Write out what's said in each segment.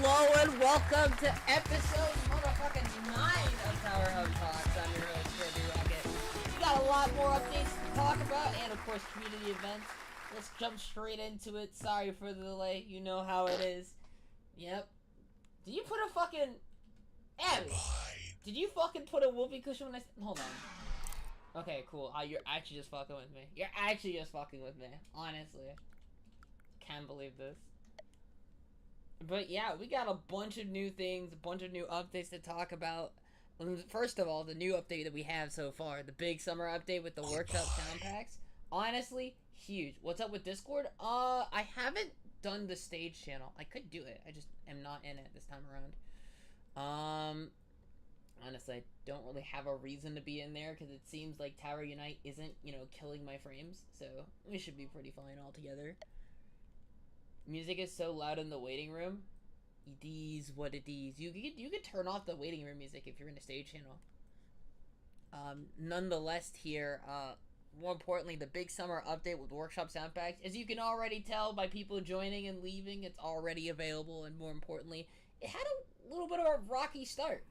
Hello and welcome to episode motherfucking 9 of Tower Hub Talks. I'm your host, Kirby Rocket. We got a lot more updates to talk about and, of course, community events. Let's jump straight into it. Sorry for the delay. You know how it is. Yep. Did you put a fucking... Abby, did you fucking put a whoopee cushion when I... Hold on. Okay, cool. You're actually just fucking with me. You're actually just fucking with me. Honestly. Can't believe this. But yeah, we got a bunch of new things, a bunch of new updates to talk about. First of all, the new update that we have so far, the big summer update with the workshop sound packs. Honestly, huge. What's up with Discord? I haven't done the stage channel. I could do it. I just am not in it this time around. Honestly, I don't really have a reason to be in there because it seems like Tower Unite isn't, killing my frames. So we should be pretty fine altogether. Music is so loud in the waiting room. It is what it is. You could turn off the waiting room music if you're in a stage channel. Nonetheless, here, more importantly, the big summer update with workshop sound packs. As you can already tell by people joining and leaving, it's already available, and more importantly, it had a little bit of a rocky start.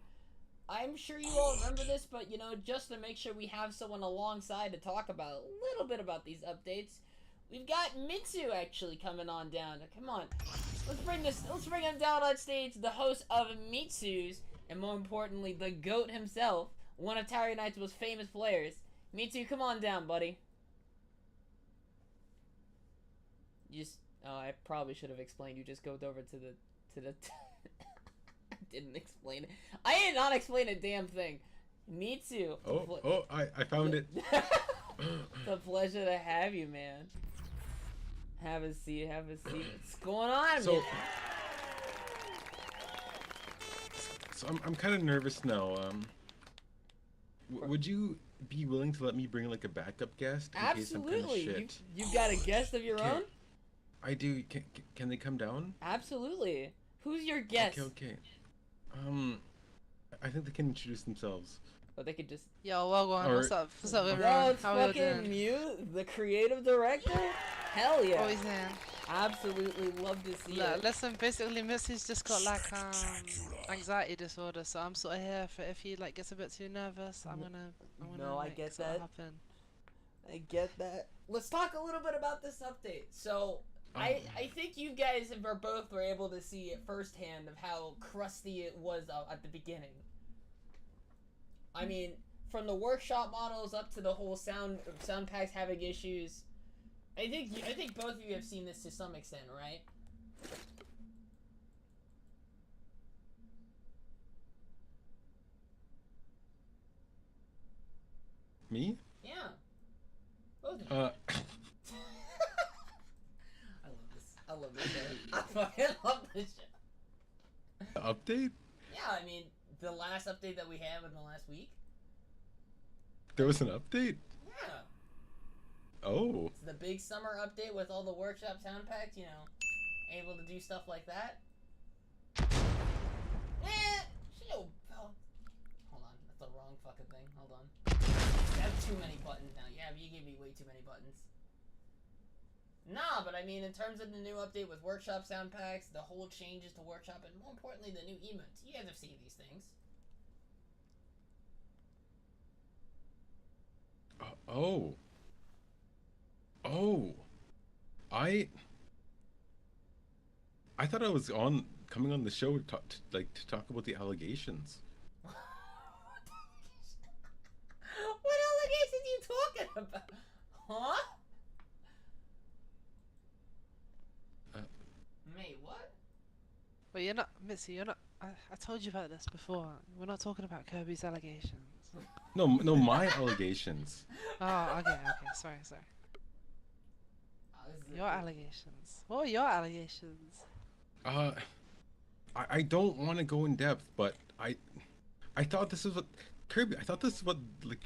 I'm sure you all remember this, but just to make sure we have someone alongside to talk about a little bit about these updates. We've got Mitsu actually coming on down. Come on. Let's bring him down on stage, the host of Mitsu's, and more importantly, the GOAT himself, one of Tower Unite's most famous players. Mitsu, come on down, buddy. I probably should have explained. You just go over to the I didn't explain it. I did not explain a damn thing. Mitsu. I found it. It's a pleasure to have you, man. Have a seat, What's going on, so, man? So I'm kind of nervous now. Would you be willing to let me bring like a backup guest in Absolutely. case I'm kind of shit? You've got a guest of your own? I do. Can they come down? Absolutely. Who's your guest? Okay. I think they can introduce themselves. But they could just... Yo, welcome. Or... What's up, everyone? Yo, it's How are you fucking doing? Mute, the creative director? Hell yeah. Oh, he's here. Absolutely love to see it. Listen, basically, Missy's just got like anxiety disorder, so I'm sort of here for if he like gets a bit too nervous. I'm gonna I get sort of that. hop in. I get that. Let's talk a little bit about this update. So, I think you guys were able to see it firsthand of how crusty it was at the beginning. I mean, from the workshop models up to the whole sound packs having issues. I think both of you have seen this to some extent, right? Me? Yeah. Both of you. I love this show. I fucking love this show. The update? Yeah, I mean, the last update that we had in the last week. There was an update? Yeah. Oh. It's the big summer update with all the workshop sound packs, able to do stuff like that. Hold on, that's the wrong fucking thing. Hold on. You have too many buttons now. Yeah, you gave me way too many buttons. Nah, but I mean, in terms of the new update with workshop sound packs, the whole changes to workshop, and more importantly, the new emotes. You guys have seen these things. Oh. I thought I was coming on the show to talk about the allegations. What allegations are you talking about? Huh? Mate, what? But you're not, Missy. You're not. I told you about this before. We're not talking about Kirby's allegations. No, my allegations. Oh, okay. Sorry. Your allegations. What are your allegations? I don't want to go in depth, but I thought this is what Kirby. I thought this is what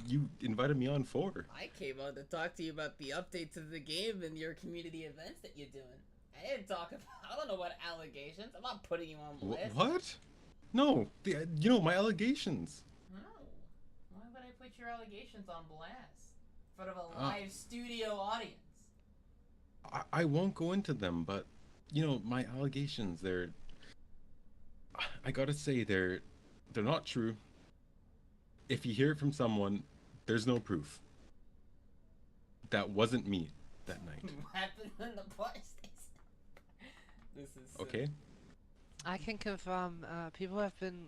you invited me on for. I came on to talk to you about the updates of the game and your community events that you're doing. I didn't talk about. I don't know what allegations. I'm not putting you on blast. What? No, my allegations. No. Why would I put your allegations on blast in front of a live studio audience? I won't go into them, but my allegations, they're I gotta say they're not true. If you hear it from someone, there's no proof. That wasn't me that night. What happened in the bar station? This is silly. Okay? I can confirm. People have been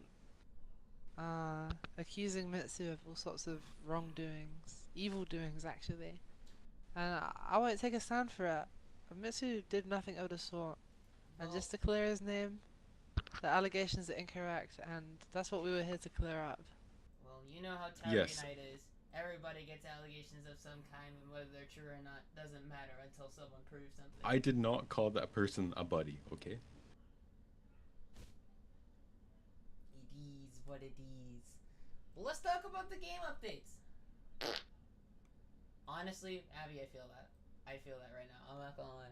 accusing Mitsu of all sorts of wrongdoings, evil doings actually, and I won't take a stand for it. Mitsu did nothing of the sort, and Well, just to clear his name, the allegations are incorrect, and that's what we were here to clear up. well, you know how Target Yes. Night is. Everybody gets allegations of some kind, and whether they're true or not doesn't matter until someone proves something. I did not call that person a buddy, okay? It is what it is. Well, let's talk about the game updates. Honestly, Abby, I feel that. I feel that right now. I'm not gonna lie.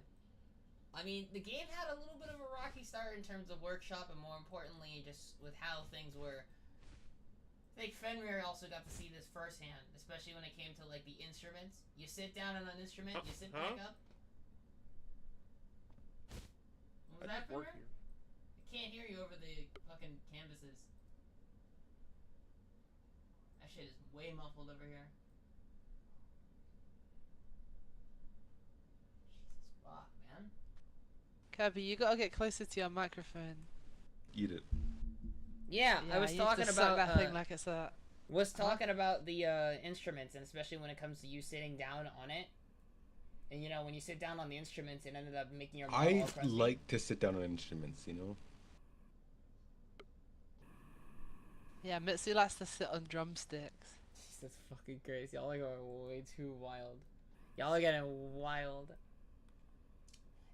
I mean, the game had a little bit of a rocky start in terms of workshop, and more importantly, just with how things were. I think Fenrir also got to see this firsthand, especially when it came to like the instruments. You sit down on an instrument, you sit back up. What was that, Fenrir? I can't hear you over the fucking canvases. That shit is way muffled over here. Jesus fuck, man. Kirby, you gotta get closer to your microphone. Eat it. Yeah, I was you talking just suck about that thing like it's a. was talking about the instruments, and especially when it comes to you sitting down on it. And you know, when you sit down on the instruments, it ended up making your mouth I all crusty. like to sit down on instruments, you know? Yeah, Mitsu likes to sit on drumsticks. That's fucking crazy. Y'all are going way too wild. Y'all are getting wild.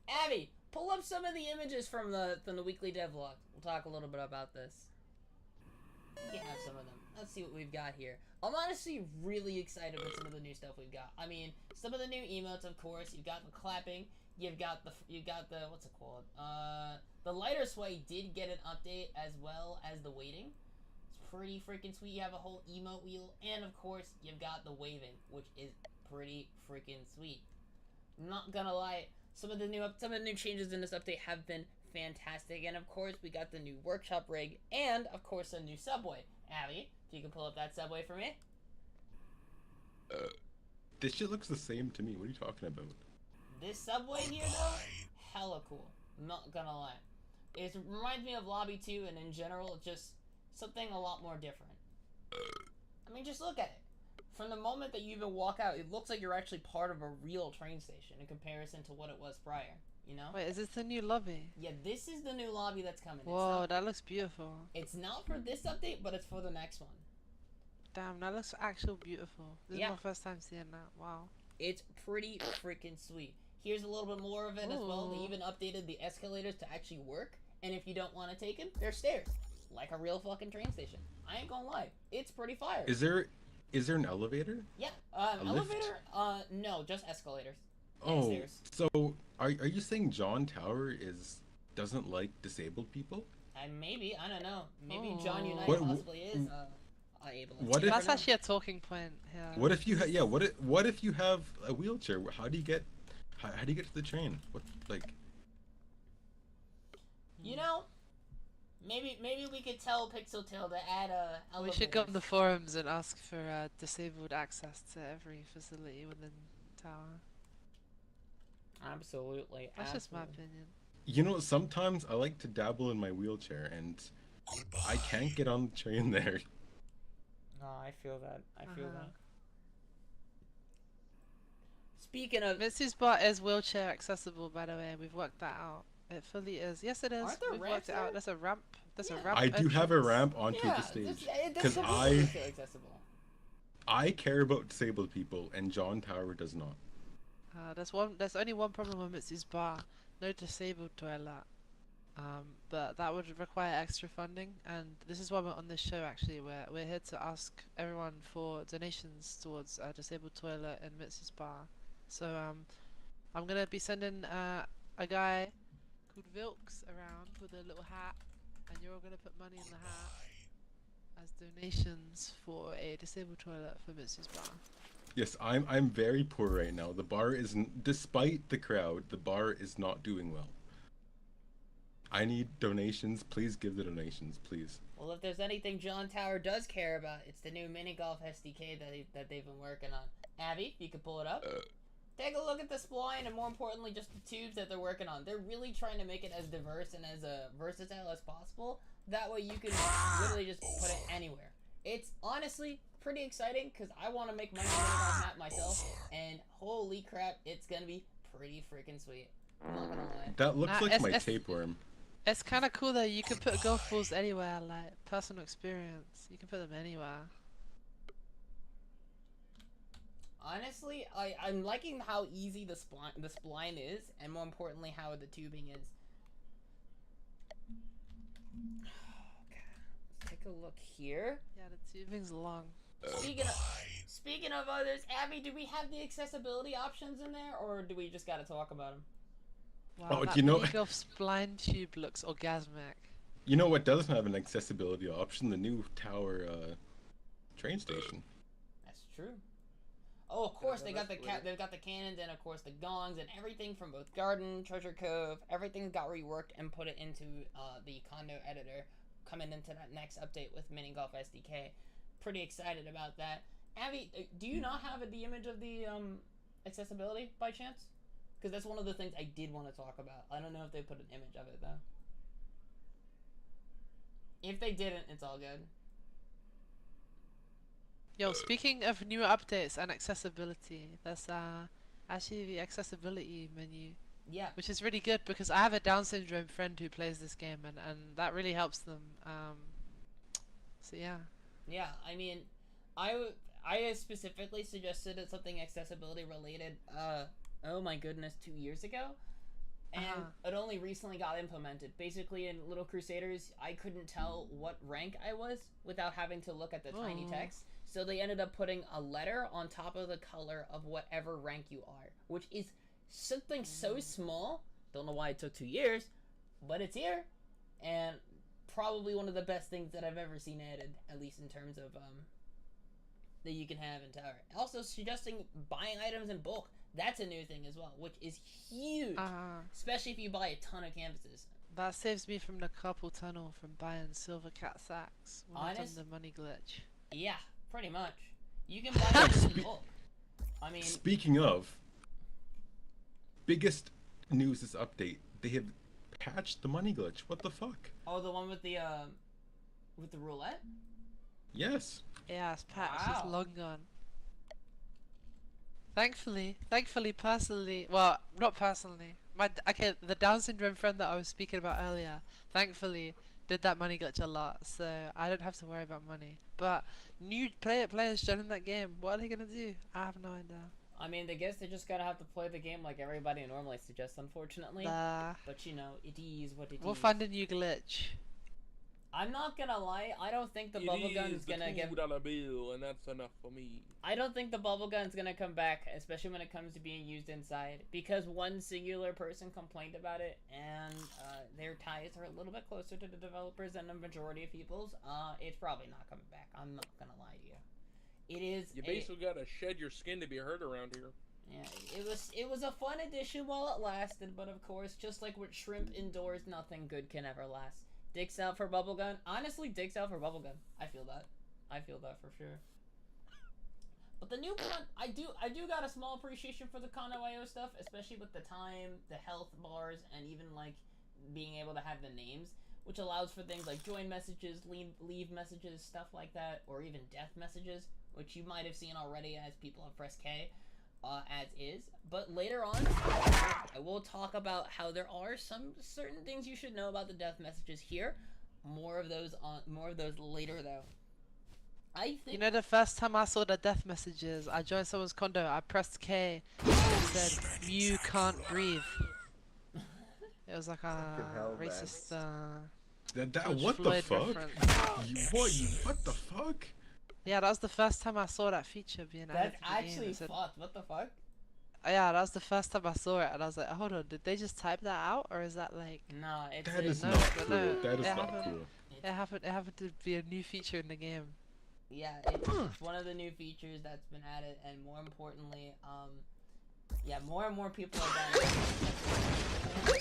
Abby, pull up some of the images from the weekly devlog. We'll talk a little bit about this. You can have some of them. Let's see what we've got here. I'm honestly really excited with some of the new stuff we've got. I mean, some of the new emotes, of course. You've got the clapping. You've got the what's it called? The lighter sway did get an update as well as the waiting. It's pretty freaking sweet. You have a whole emote wheel, and of course, you've got the waving, which is pretty freaking sweet. Not gonna lie, some of the new changes in this update have been fantastic, and of course, we got the new workshop rig, and of course, a new subway. Abby, if you can pull up that subway for me. This shit looks the same to me. What are you talking about? This subway here, though, hella cool. Not gonna lie. It reminds me of Lobby 2, and in general, just something a lot more different. I mean, just look at it. From the moment that you even walk out, it looks like you're actually part of a real train station in comparison to what it was prior, you know? Wait, is this the new lobby? Yeah, this is the new lobby that's coming. Whoa, that looks beautiful. It's not for this update, but it's for the next one. Damn, that looks actually beautiful. This Yeah. is my first time seeing that. Wow. It's pretty freaking sweet. Here's a little bit more of it as well. They Ooh. even updated the escalators to actually work. And if you don't want to take them, there's stairs. Like a real fucking train station. I ain't gonna lie. It's pretty fire. Is there an elevator? Yeah. A lift? Elevator? No, just escalators. And Oh, stairs. so are you saying John Tower doesn't like disabled people? Maybe. I don't know. Maybe John Unite What- possibly is able. what if- That's actually a talking point here. What if you what if you have a wheelchair? How do you get to the train? What like You know, maybe we could tell Pixel Tail to add We should go on elevators. the forums and ask for disabled access to every facility within tower. Absolutely. That's just my absolutely. opinion. you know, sometimes I like to dabble in my wheelchair and I can't get on the train there. No, I feel that. I feel Uh-huh. that. Speaking of, Mitsu's bar is wheelchair accessible, by the way. We've worked that out. It fully is. Yes, it is. Aren't there We've ramps worked it out. there? There's a ramp. There's a Yeah. ramp. I do have a entrance. ramp onto yeah, the stage this because is I wheelchair accessible. I care about disabled people and John Tower does not. There's only one problem with Mitsu's bar. No disabled toilet. But that would require extra funding, and this is why we're on this show. Actually, we're here to ask everyone for donations towards a disabled toilet in Mitsu's bar. So I'm gonna be sending a guy called Vilks around with a little hat, and you're all gonna put money in the hat as donations for a disabled toilet for Mitsu's bar. Yes, I'm very poor right now. The bar isn't, despite the crowd, the bar is not doing well. I need donations. Please give the donations, please. Well, if there's anything John Tower does care about, it's the new mini golf SDK that they've been working on. Abby, you can pull it up. Take a look at the spline and more importantly, just the tubes that they're working on. They're really trying to make it as diverse and as versatile as possible. That way you can literally just put it anywhere. It's honestly pretty exciting because I want to make my own mini golf map myself, and holy crap, it's gonna be pretty freaking sweet. I'm not gonna lie. That looks like my tapeworm. It's kind of cool though. You can put golf balls anywhere, like personal experience. You can put them anywhere. Honestly, I'm liking how easy the spline is, and more importantly, how the tubing is. Okay, let's take a look here. Yeah, the tubing's long. Speaking of others, Abby, do we have the accessibility options in there, or do we just gotta talk about them? Wow, Oh, that you know- mini golf spline tube looks orgasmic. You know what doesn't have an accessibility option? The new tower train station. That's true. Oh, of course, Yeah, they got the that's weird. they've got the cannons and of course the gongs and everything from both Garden, Treasure Cove. Everything got reworked and put it into the condo editor, coming into that next update with Mini Golf SDK. Pretty excited about that. Abby, do you not have the image of the accessibility by chance? Because that's one of the things I did want to talk about. I don't know if they put an image of it though. If they didn't, it's all good. Yo, speaking of new updates and accessibility, there's actually the accessibility menu, Yeah. which is really good because I have a Down syndrome friend who plays this game, and that really helps them. So yeah. Yeah, I mean, I specifically suggested it something accessibility related, oh my goodness, 2 years ago. And it only recently got implemented. Basically, in Little Crusaders, I couldn't tell what rank I was without having to look at the tiny Oh. text. So they ended up putting a letter on top of the color of whatever rank you are, which is something so small. Don't know why it took 2 years, but it's here. And probably one of the best things that I've ever seen added, at least in terms of that you can have in Tower. Also suggesting buying items in bulk. That's a new thing as well, which is huge, especially if you buy a ton of canvases. That saves me from the carpal tunnel from buying silver cat sacks when I've done the money glitch. Yeah, pretty much. You can buy items in bulk. I mean, Speaking of, biggest news this update, they have patched the money glitch. What the fuck? oh, the one with the roulette? Yes. Yeah, it's patched. It's Wow. long gone. Thankfully, personally, well, not personally. The Down syndrome friend that I was speaking about earlier, thankfully, did that money glitch a lot, so I don't have to worry about money. But new players joining that game, what are they gonna do? I have no idea. I mean, I guess they just gotta have to play the game like everybody normally suggests, unfortunately. But you know, it is what it is. We'll find a new glitch. I'm not gonna lie, I don't think the bubble gun's gonna get. $2 bill, and that's enough for me. I don't think the bubble gun's gonna come back, especially when it comes to being used inside, because one singular person complained about it, and their ties are a little bit closer to the developers than the majority of people's. It's probably not coming back. I'm not gonna lie to you. It is. You basically gotta shed your skin to be heard around here. Yeah, it was a fun addition while it lasted, but of course, just like with Shrimp indoors, nothing good can ever last. Dicks out for bubblegum. Honestly, dicks out for bubblegum. I feel that. I feel that for sure. But the new con, I do got a small appreciation for the Kono.io stuff, especially with the time, the health bars, and even like being able to have the names, which allows for things like join messages, leave messages, stuff like that, or even death messages, which you might have seen already as people have pressed K. As is, but later on, I will talk about how there are some certain things you should know about the death messages here. More of those later, though. I think You know, the first time I saw the death messages, I joined someone's condo, I pressed K, and it said, "You can't breathe." It was like a hell, man. racist, That George what the Floyd fuck? reference. What the fuck? Yeah, that was the first time I saw that feature being added that's to the game. actually It said, fucked. What the fuck? yeah, that was the first time I saw it, and I was like, hold on, did they just type that out, or is that like... No, it's That is no, not but cool. no, That is it not happened. cool. It happened to be a new feature in the game. Yeah, it's one of the new features that's been added, and more importantly, yeah, more and more people are done.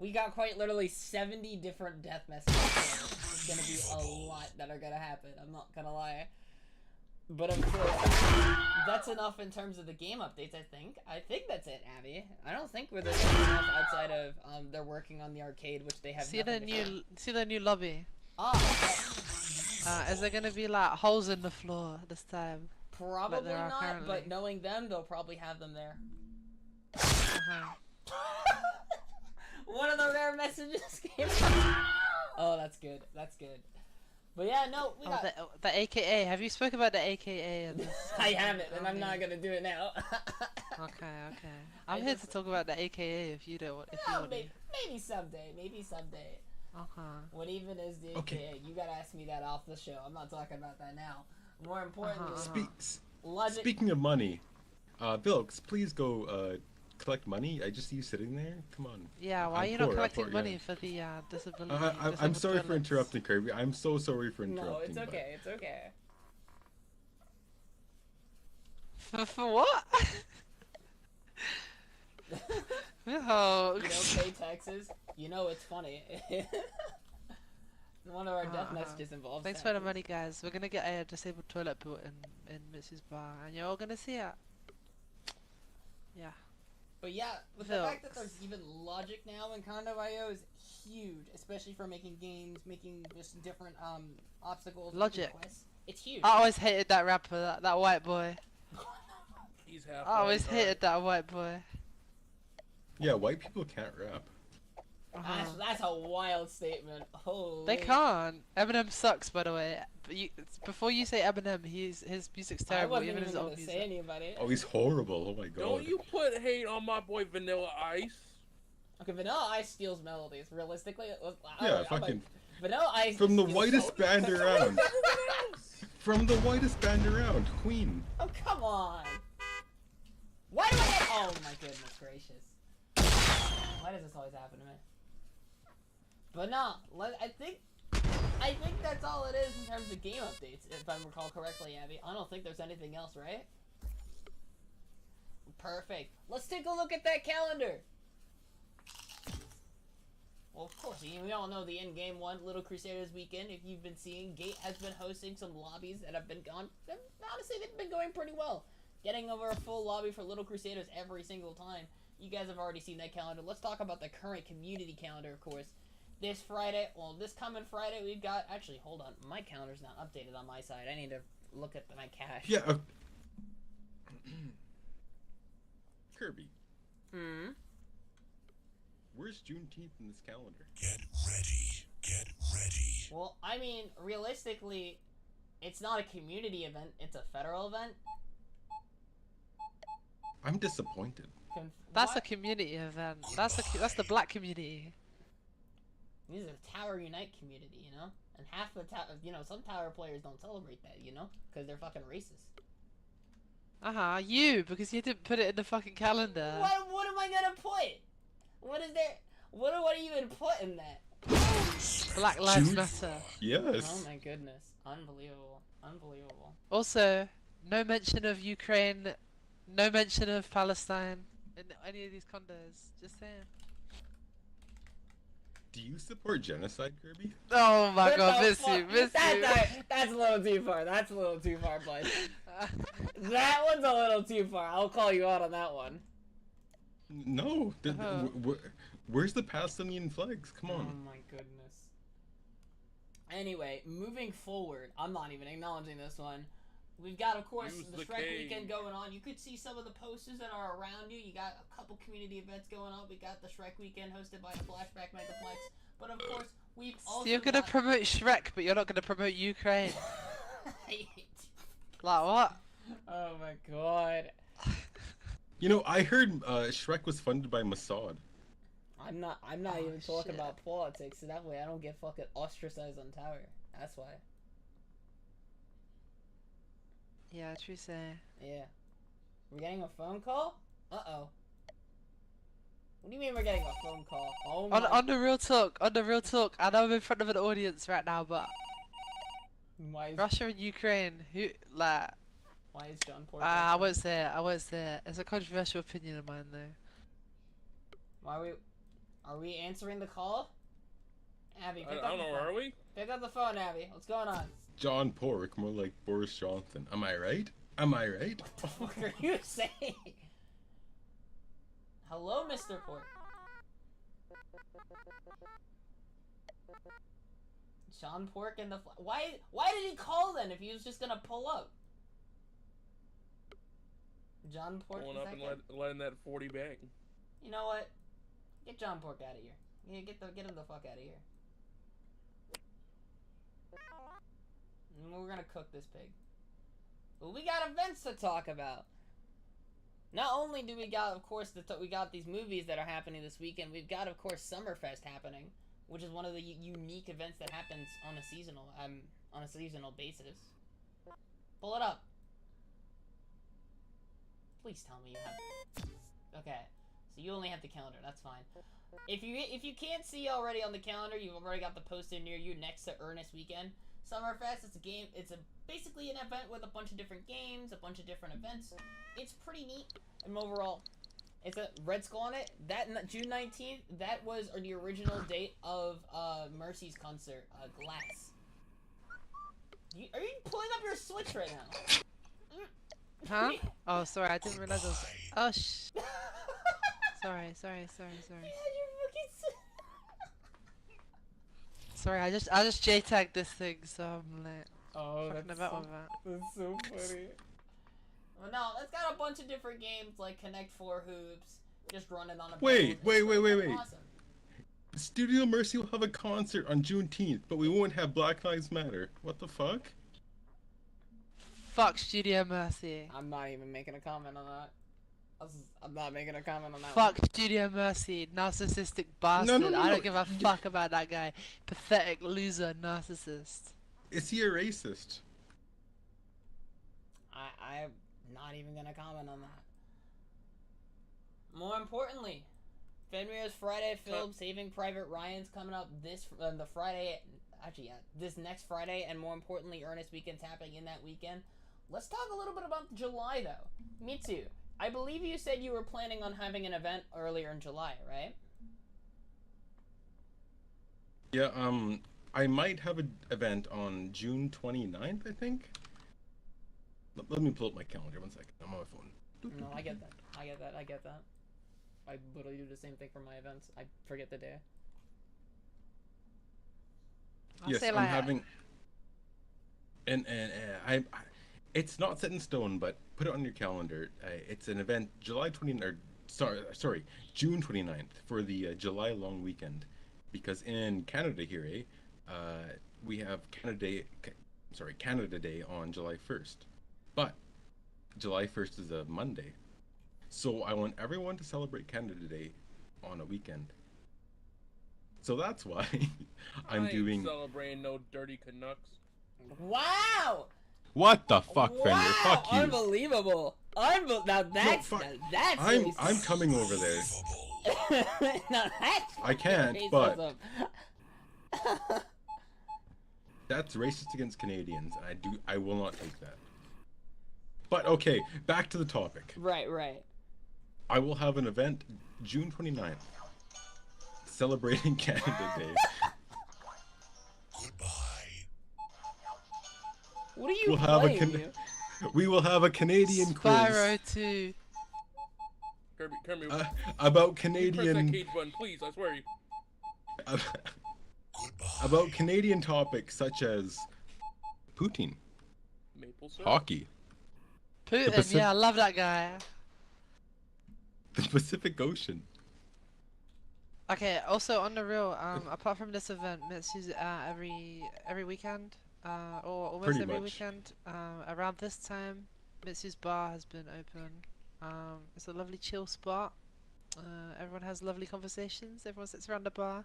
We got quite literally 70 different death messages. It's gonna be a lot that are gonna happen. I'm not gonna lie. But of course, that's enough in terms of the game updates, I think. I think that's it, Abby. I don't think there's anything else outside of they're working on the arcade, which they have See the nothing to show. see the new lobby. Ah, Is there gonna be like holes in the floor this time? probably there are not, currently. but knowing them, they'll probably have them there. Uh-huh. One of the rare messages came. Oh, that's good. That's good. But yeah, no, we Oh, got. the AKA. Have you spoke about the AKA? In this, I haven't, and I'm not gonna do it now. Okay. I'm here to talk about the AKA if you don't want. If you No, want. maybe someday. Maybe someday. What even is the Okay. AKA? You gotta ask me that off the show. I'm not talking about that now. More importantly, logic. Speaking of money, Vilks, please go collect money. I just see you sitting there. Come on. Yeah, why I'm are you not poor, collecting yeah. money for the disability? I'm disabled sorry for toilets? interrupting, Kirby. I'm so sorry for interrupting. No, it's but- okay. It's okay. For what? Oh, You don't pay taxes. You know it's funny. One of our death messages involves. thanks for the taxes. money, guys. We're gonna get a disabled toilet built in Mitzi's bar, and you're all gonna see it. Yeah. But yeah, with the fact that Vilks. there's even logic now in Condo.io is huge, especially for making games, making just different obstacles. making Logic. quests. It's huge. I always hated that rapper, that white boy. He's half. I always right. hated that white boy. Yeah, white people can't rap. That's a wild statement. Holy. They can't. Eminem sucks, by the way. But before you say Eminem, his music's I terrible, wasn't even even his gonna old say music. anybody. Oh, he's horrible. Oh my god. Don't you put hate on my boy Vanilla Ice. Okay, Vanilla Ice steals melodies. Realistically, Yeah, fucking Vanilla Ice from the steals whitest melodies. band around. From the whitest band around, Queen. Oh come on! Why do I get? Oh my goodness gracious! Why does this always happen to me? But no, I think that's all it is in terms of game updates, if I recall correctly, Abby. I don't think there's anything else, right? Perfect. Let's take a look at that calendar. Well, of course, we all know the in-game one, Little Crusaders Weekend. If you've been seeing, Gate has been hosting some lobbies that have been gone. Honestly, they've been going pretty well. Getting over a full lobby for Little Crusaders every single time. You guys have already seen that calendar. Let's talk about the current community calendar, of course. This Friday, well, this coming Friday, we've got... Actually, hold on. My calendar's not updated on my side. I need to look at my cache. Yeah. Kirby, Hmm? where's Juneteenth in this calendar? Get ready. Get ready. Well, I mean, realistically, it's not a community event. It's a federal event. I'm disappointed. That's a What? community event. That's the black community. These are Tower Unite community, you know? And half the tower, some Tower players don't celebrate that, you know? Because they're fucking racist. You, because you didn't put it in the fucking calendar. What am I gonna put? What is there? What do I even put in that? Black Lives Jews? Matter. Yes. Oh my goodness. Unbelievable. Unbelievable. Also, no mention of Ukraine, no mention of Palestine in any of these condos. Just saying. Do you support genocide, Kirby? Oh my What god, the miss you, fuck? miss you. That's a little too far. That's a little too far, bud. That one's a little too far. I'll call you out on that one. No. Uh-huh. Where's the Palestinian flags? Come Oh on. my goodness. Anyway, moving forward, I'm not even acknowledging this one. We've got, of course, Use the the Shrek cane. weekend going on. You could see some of the posters that are around you. You got a couple community events going on. We got the Shrek weekend hosted by Flashback Megaplex. But of course, we've also You're gonna got... promote Shrek, but you're not gonna promote Ukraine. I hate you. Like what? Oh my god. You know, I heard Shrek was funded by Mossad. I'm not Oh, even talking shit. about politics, so that way I don't get fucking ostracized on Tower. That's why. Yeah, true say. Yeah. We're getting a phone call? Uh-oh. What do you mean we're getting a phone call? Oh my... On the real talk, I know I'm in front of an audience right now, but Why is, Russia and Ukraine, who like? why is John Porter... I won't say it. I won't say it. It's a controversial opinion of mine, though. Why we... Are we answering the call? Abby, I pick up don't the know. phone. Are we? Pick up the phone, Abby. What's going on? John Pork, more like Boris Johnson. Am I right? Am I right? What are you saying? Hello, Mr. Pork. John Pork in the why did he call then if he was just gonna pull up? John Pork Pulling is up that and good? letting that 40 bang. You know what? Get John Pork out of here. Yeah, get him the fuck out of here. And we're gonna cook this pig. But we got events to talk about. Not only do we got, of course, we got these movies that are happening this weekend. We've got, of course, Summerfest happening, which is one of the unique events that happens on a seasonal basis. Pull it up. Please tell me you have. Okay, so you only have the calendar. That's fine. If you can't see already on the calendar, you've already got the posted near you next to Ernest Weekend. Summerfest, it's a game. It's basically an event with a bunch of different games, a bunch of different events. It's pretty neat. And overall, it's a Red Skull on it. That June 19th, that was the original date of Mercy's concert, Glass. Are you pulling up your Switch right now? Huh? Oh, sorry, I didn't realize I was. Oh, sorry. Sorry, I just J-tagged this thing, so I'm like fucking about with that. That's so funny. Well, no, it's got a bunch of different games like Connect 4 Hoops, just running on a Wait. boat. It's awesome. Studio Mercy will have a concert on Juneteenth, but we won't have Black Lives Matter. What the fuck? Fuck Studio Mercy. I'm not even making a comment on that. I'm not making a comment on that. Fuck Studio Mercy, narcissistic bastard. no, I no. don't give a fuck about that guy. Pathetic loser, narcissist. Is he a racist? I'm not even gonna comment on that. More importantly, Fenrir's Friday film Saving Private Ryan's coming up this this next Friday, and more importantly, Ernest Weekend's happening in that weekend. Let's talk a little bit about July though. Mitsu, I believe you said you were planning on having an event earlier in July, right? Yeah, I might have an event on June 29th, I think. Let me pull up my calendar 1 second. I'm on my phone. No, I get that. I literally do the same thing for my events. I forget the day. I'll Yes, say I'm like having. And it's not set in stone, but put it on your calendar. It's an event July 29th, or sorry, June 29th for the July long weekend, because in Canada here, we have Canada Day on July 1st, but July 1st is a Monday, so I want everyone to celebrate Canada Day on a weekend. So that's why I'm doing. Celebrating no dirty Canucks. Wow! What the fuck, Fender? Wow! Fuck you. Unbelievable! Now that's fuck. that's I'm coming over there. now that's I can't, racism. but that's racist against Canadians. I will not take that. But okay, back to the topic. Right. I will have an event June 29th celebrating Canada Day. Goodbye. What are you We'll have playing? We will have a Canadian Spyro quiz 2. Kirby, about press that Canadian cage button, please. I swear you. Goodbye. about Canadian topics such as Putin, Maple syrup. hockey, Putin, Pacific- yeah, I love that guy. the Pacific Ocean. Okay, also on the real, apart from this event, Mitsu's every weekend, or almost Pretty every much. weekend, around this time, Mitsu's bar has been open. It's a lovely chill spot. Everyone has lovely conversations. Everyone sits around the bar,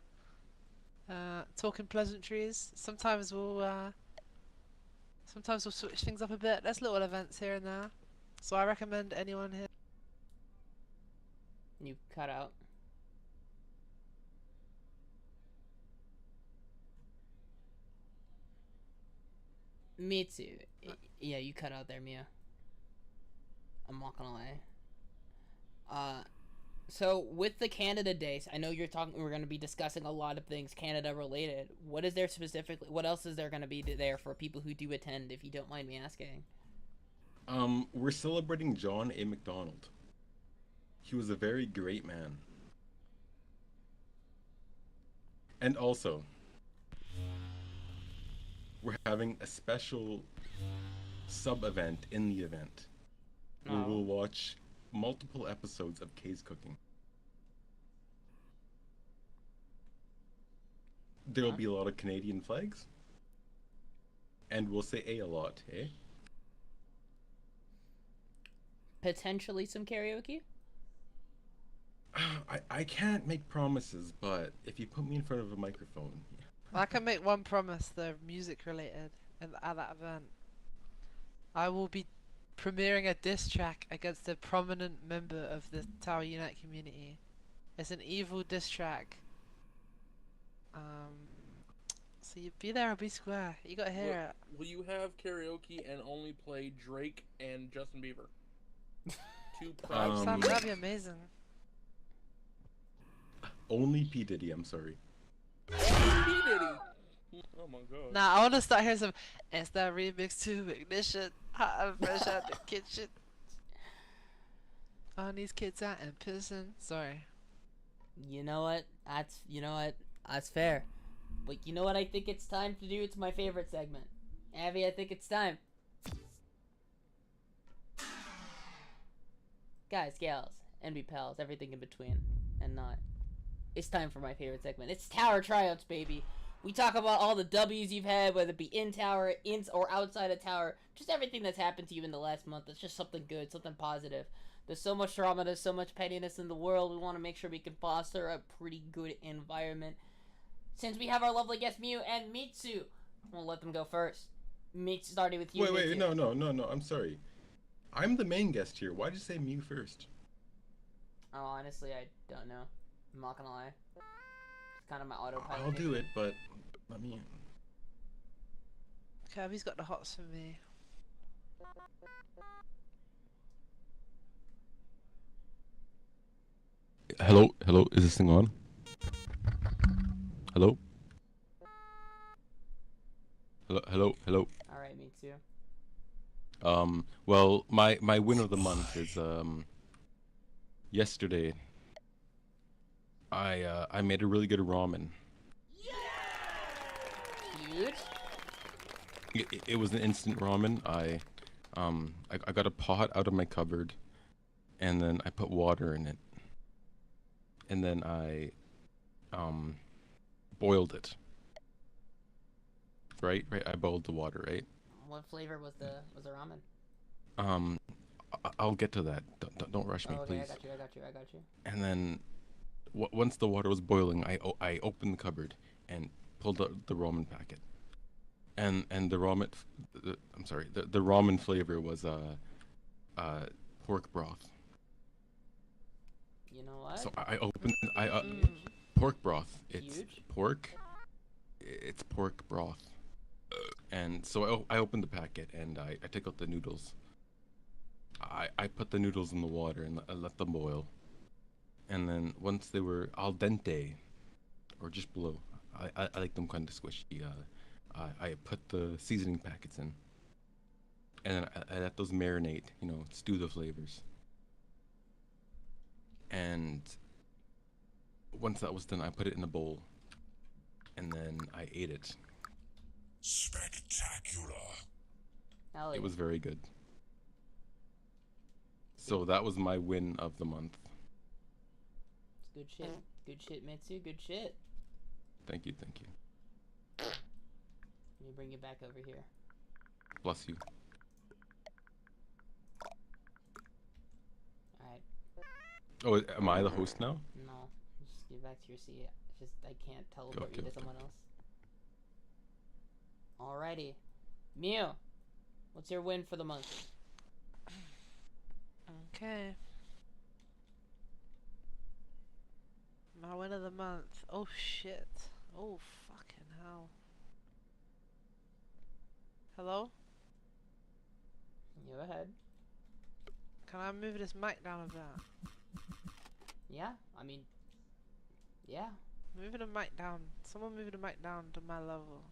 talking pleasantries. Sometimes we'll switch things up a bit. There's little events here and there. So I recommend anyone here. You cut out. Mitsu. Yeah, you cut out there, Mia. I'm walking away. So with the Canada Days, I know you're talking. We're going to be discussing a lot of things Canada related. What is there specifically? What else is there going to be there for people who do attend? If you don't mind me asking. We're celebrating John A. Macdonald. He was a very great man. And also, we're having a special sub-event in the event. Where Oh. we'll watch multiple episodes of Kay's Cooking. There'll Huh? be a lot of Canadian flags. And we'll say A lot, eh? Potentially some karaoke. I can't make promises, but if you put me in front of a microphone, I can make one promise though, music related, at that event. I will be premiering a diss track against a prominent member of the Tower Unite community. It's an evil diss track. So you be there or be square. You gotta hear it. Will you have karaoke and only play Drake and Justin Bieber? Two proud That'd be amazing. only P. Diddy, I'm sorry. P. Diddy. Oh my god. Nah, I wanna start hearing some. It's that remix to Ignition, hot and fresh out the kitchen. On these kids out and pissing. Sorry. You know what? That's fair. But you know what I think it's time to do? It's my favorite segment. Abby, I think it's time. Guys, gals, NB pals, everything in between and not. It's time for my favorite segment. It's Tower Triumphs, baby. We talk about all the W's you've had, whether it be in Tower, in or outside of Tower, just everything that's happened to you in the last month. It's just something good, something positive. There's so much drama, there's so much pettiness in the world. We want to make sure we can foster a pretty good environment. Since we have our lovely guest Mew and Mitsu, we'll let them go first. Mitsu, starting with you. Wait, Mitsu. no, I'm sorry. I'm the main guest here. Why'd you say Mew first? Oh, honestly, I don't know. I'm not gonna lie. It's kind of my autopilot. I'll do it, but let me. Kirby's got the hots for me. Hello, is this thing on? Hello? Hello. Alright, Mitsu. Well, my win of the month is, yesterday, I made a really good ramen. Huge. It was an instant ramen. I got a pot out of my cupboard, and then I put water in it, and then I boiled it. Right. I boiled the water. Right. What flavor was the ramen? I'll get to that. Don't rush me, Oh, okay, please. I got you. And then, once the water was boiling, I opened the cupboard and pulled out the ramen packet. And the ramen, the ramen flavor was pork broth. You know what? So I opened Mm. pork broth. It's Huge. pork. It's pork broth. And so I opened the packet and I took out the noodles. I put the noodles in the water and I let them boil. And then once they were al dente, or just below, I like them kind of squishy. I put the seasoning packets in. And then I let those marinate, stew the flavors. And once that was done, I put it in a bowl. And then I ate it. Spectacular. Hell yeah. It was very good. So that was my win of the month. It's good shit. Good shit, Mitsu. Good shit. Thank you. Let me bring you back over here. Bless you. Alright. Oh, am I the host now? No. Just get back to your seat. Just, I can't teleport you Okay. to someone else. Alrighty. Mew, what's your win for the month? Okay. My win of the month. Oh shit. Oh fucking hell. Hello? Go ahead. Can I move this mic down a bit? Yeah, I mean, yeah. Moving the mic down. Someone moving the mic down to my level.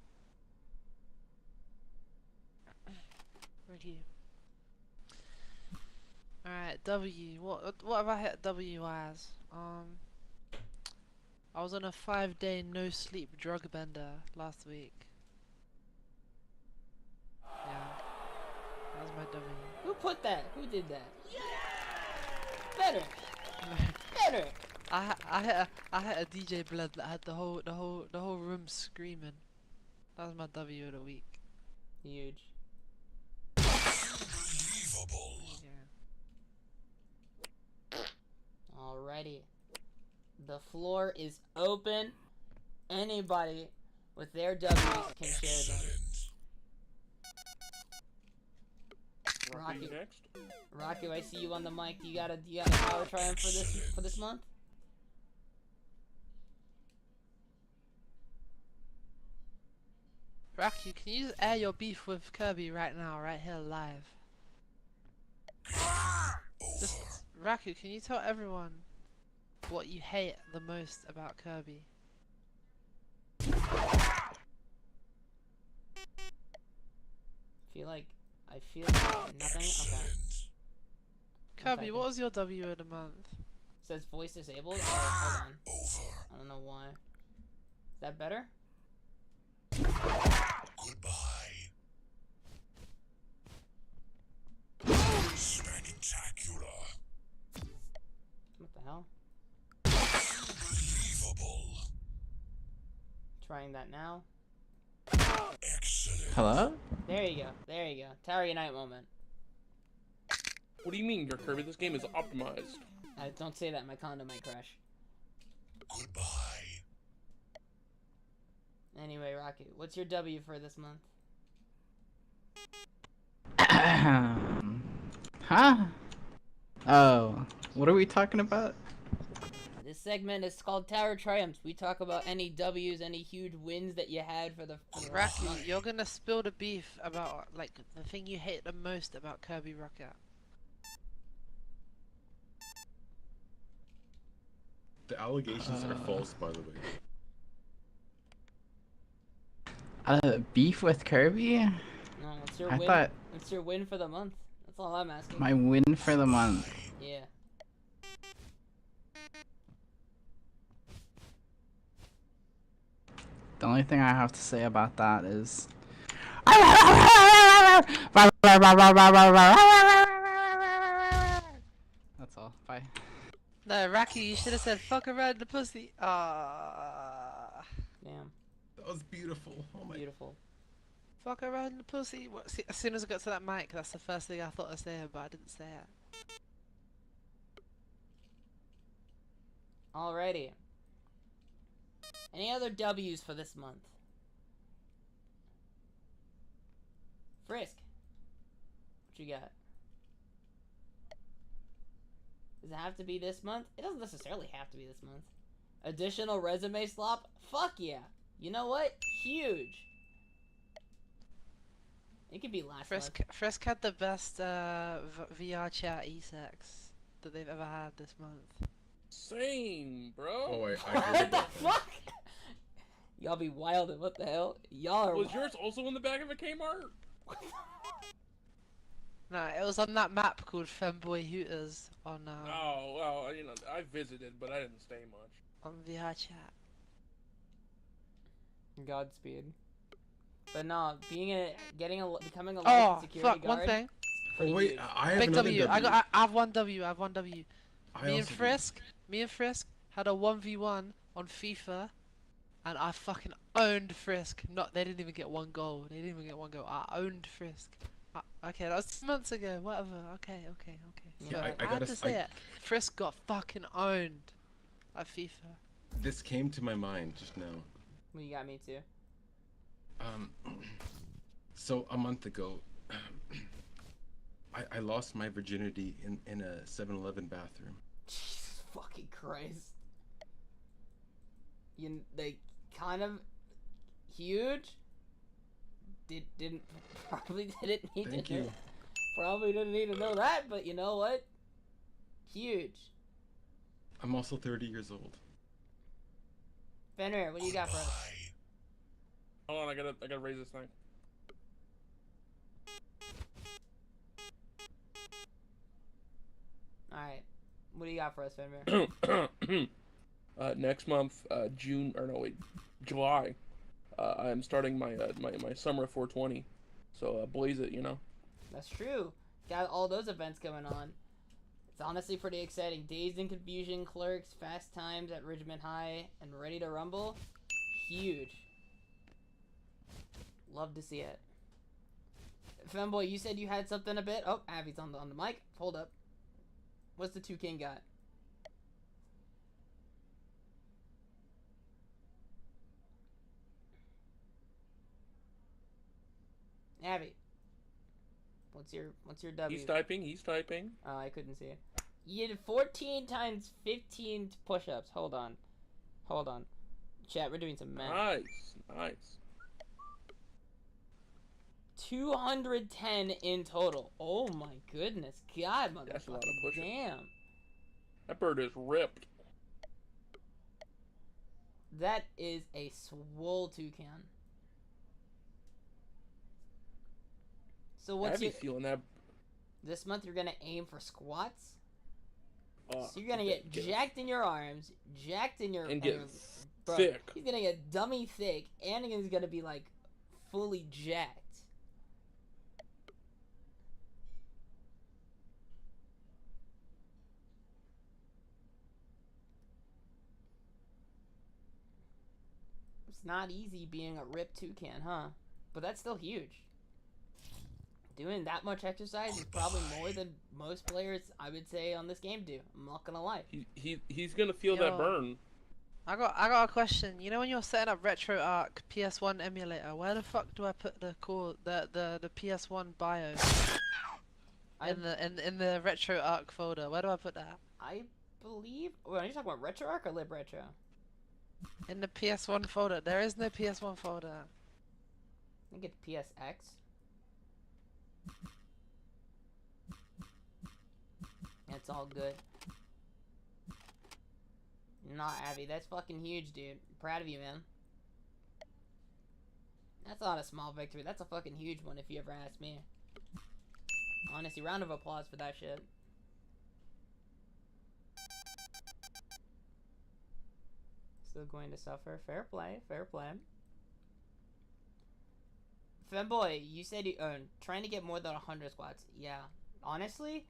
Thank you. Alright, W. What have I hit W as? I was on a 5-day no sleep drug bender last week. Yeah. That was my W. Who put that? Who did that? Better. Better. I hit a DJ Blood that had the whole room screaming. That was my W of the week. Huge. Unbelievable. Yeah. Alrighty. The floor is open. Anybody with their W's can share them. Excellent. Rocky. Next. Rocky, I see you on the mic. You got a power triumph for this month? Raku, can you just air your beef with Kirby right now, right here live? Just Raku, can you tell everyone what you hate the most about Kirby? I feel like nothing. Okay. Kirby, Okay. what was your W of the month? Says voice disabled. Oh, hold on. Over. I don't know why. Is that better? Goodbye. Spectacular. What the hell? Unbelievable. Trying that now. Excellent. Hello? There you go. There you go. Tower Unite moment. What do you mean, your Kirby? This game is optimized. Don't say that. My condo might crash. Goodbye. Anyway, Rocky, what's your W for this month? Huh? Oh, what are we talking about? This segment is called Tower Triumphs. We talk about any W's, any huge wins that you had for the last Raku, month. you're gonna spill the beef about like the thing you hate the most about Kirby Rocket. The allegations are false, by the way. Beef with Kirby? No, what's your I win? thought What's your win for the month? That's all I'm asking. my win for the month. Yeah. The only thing I have to say about that is. That's all. Bye. No, Raku, you should have said fuck around the pussy. Ah, Damn. That was beautiful. Oh my. Beautiful. fuck around the pussy. What, see, as soon as I got to that mic, that's the first thing I thought to say, but I didn't say it. Alrighty. Any other W's for this month? Frisk. What you got? Does it have to be this month? It doesn't necessarily have to be this month. Additional resume slop? Fuck yeah. You know what? Huge. It could be last month. Frisk had the best VR chat e-sex that they've ever had this month. Same, bro. Oh, I heard What the about that. fuck? Y'all be wildin'. What the hell? Y'all are Was yours also in the back of a Kmart? No, it was on that map called Femboy Hooters on Oh, well, you know, I visited, but I didn't stay much. on VR chat. Godspeed. But no, becoming a Oh, licensed security fuck! One guard. thing. pretty Oh wait, huge. I have Big another W. W. I have one W. I have one W. I Me and also do. Frisk had a 1v1 on FIFA, and I fucking owned Frisk. They didn't even get one goal. They didn't even get one goal. I owned Frisk. Okay, that was months ago. Whatever. Okay. Yeah, But I had gotta to s- say I- it. Frisk got fucking owned at FIFA. This came to my mind just now. Well, you got me too. So a month ago, I lost my virginity in a 7-Eleven bathroom. Jesus fucking Christ. They kind of huge. Probably didn't need Thank to know. you. Probably didn't need to know that, but you know what? Huge. I'm also 30 years old. Fenrir, what do you got for us? Goodbye. Hold on, I gotta raise this thing. Alright. What do you got for us, Fenrir? Next month, July. I'm starting my summer 420. So blaze it, you know. That's true. Got all those events going on. It's honestly pretty exciting. Dazed and Confusion, Clerks, Fast Times at Ridgemont High, and Ready to Rumble. Huge. Love to see it. Femboy, you said you had something a bit. Oh, Abby's on the mic. Hold up. What's the Toucan got? Abby. What's your W? He's typing. Oh, I couldn't see it. You did 14 times 15 push-ups. Hold on. Chat, we're doing some math. Nice. 210 in total. Oh my goodness. God, motherfucker. That's a lot of push-ups. Damn. That bird is ripped. That is a swole toucan. So what's Abby your... feeling that? This month you're gonna aim for squats? So So you're gonna get jacked in your arms, jacked in your... and get Bro, thick. He's gonna get dummy thick, and he's gonna be like fully jacked. It's not easy being a ripped toucan, huh? But that's still huge. Doing that much exercise is probably more than most players, I would say, on this game do. I'm not gonna lie. He's gonna feel that Yo. burn. I got a question. You know when you're setting up RetroArch PS1 emulator, where the fuck do I put the PS1 BIOS? In the RetroArch folder. Where do I put that? I believe... Wait, are you talking about RetroArch or LibRetro? In the PS1 folder. There is no PS1 folder. I think it's PSX. It's all good. Nah, Abby, that's fucking huge, dude. Proud of you, man. That's not a small victory. That's a fucking huge one, if you ever ask me. Honestly, round of applause for that shit. Still going to suffer. Fair play, fair play. Femboy, you said you trying to get more than 100 squats. Yeah, honestly,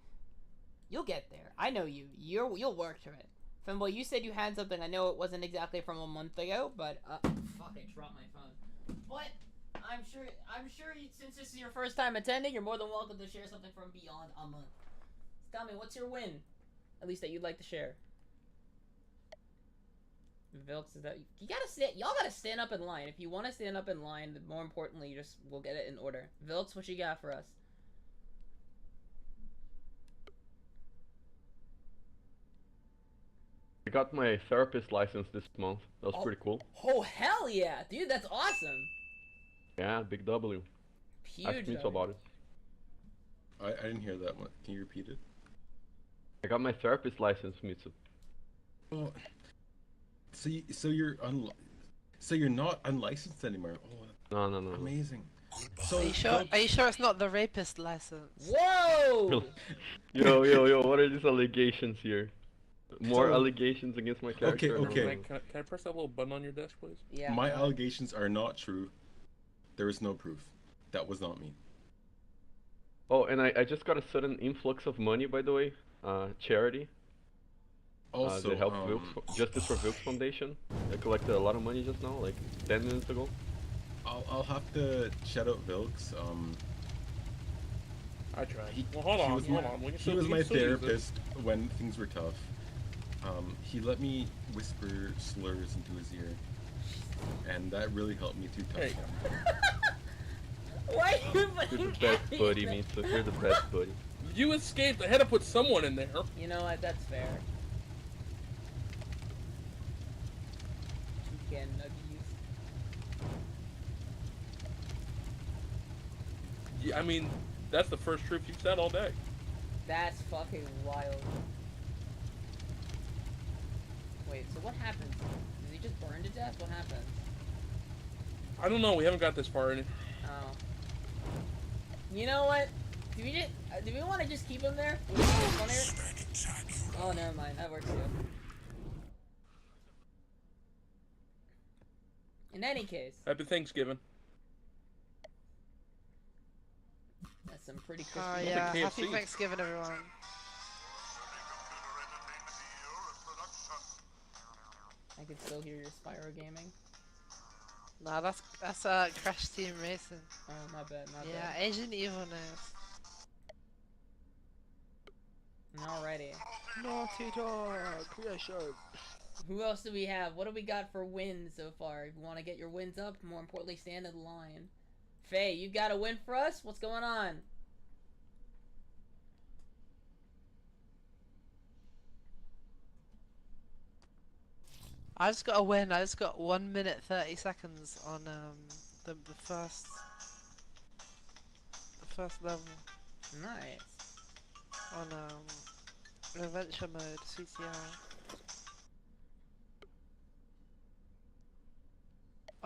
you'll get there. I know you. You'll work to it. Femboy, you said you had something. I know it wasn't exactly from a month ago, but fuck, I dropped my phone. But I'm sure you, since this is your first time attending, you're more than welcome to share something from beyond a month. Tell me, what's your win? At least that you'd like to share. Vilks, is that you gotta stand? Y'all gotta stand up in line. If you want to stand up in line, more importantly, you just we'll get it in order. Vilks, what you got for us? I got my therapist license this month. That was pretty cool. Oh hell yeah, dude, that's awesome. Yeah, big W. Huge. Ask me about it. I didn't hear that one. Can you repeat it? I got my therapist license, Mitsu. Oh, so you're not unlicensed anymore. Oh, No. amazing. Goodbye. So Are you sure it's not the rapist license? Whoa! Yo, what are these allegations here? More So- allegations against my character? Okay. Can I press that little button on your desk, please? Yeah. my allegations are not true. There is no proof. That was not me. Oh, and I just got a sudden influx of money, by the way. Charity. Also, The Help Wilkes, Justice for Wilkes Foundation. I collected a lot of money just now, like 10 minutes ago. I'll have to shout out Vilks. I tried. He- Well, hold he on. was He was my therapist when things were tough. He let me whisper slurs into his ear, and that really helped me through tough Hey. times. Why are you You're putting the best Abby buddy, in there? Mitsu. You're the best buddy. You escaped. I had to put someone in there. You know what? That's fair. Toucan nuggies. Yeah, I mean, that's the first truth you've said all day. That's fucking wild. Wait, so what happens? Does he just burn to death? What happens? I don't know. We haven't got this far in it. Oh. You know what? Do we want to just keep him there? Would it be funnier? Oh, never mind. That works too. In any case, Happy Thanksgiving. that's some pretty crispy. Oh Look yeah, at happy KFC. Thanksgiving, everyone. I can still hear your Spyro gaming. Nah, that's Crash Team Racing. Oh, my bad, my Yeah, bad. Asian evilness. Alrighty. Naughty Dog creation. Who else do we have? What do we got for wins so far? You want to get your wins up? More importantly, stand in line. Faye, you got a win for us? What's going on? I just got a win. I just got 1 minute 30 seconds on the first level Nice. on adventure mode CTR.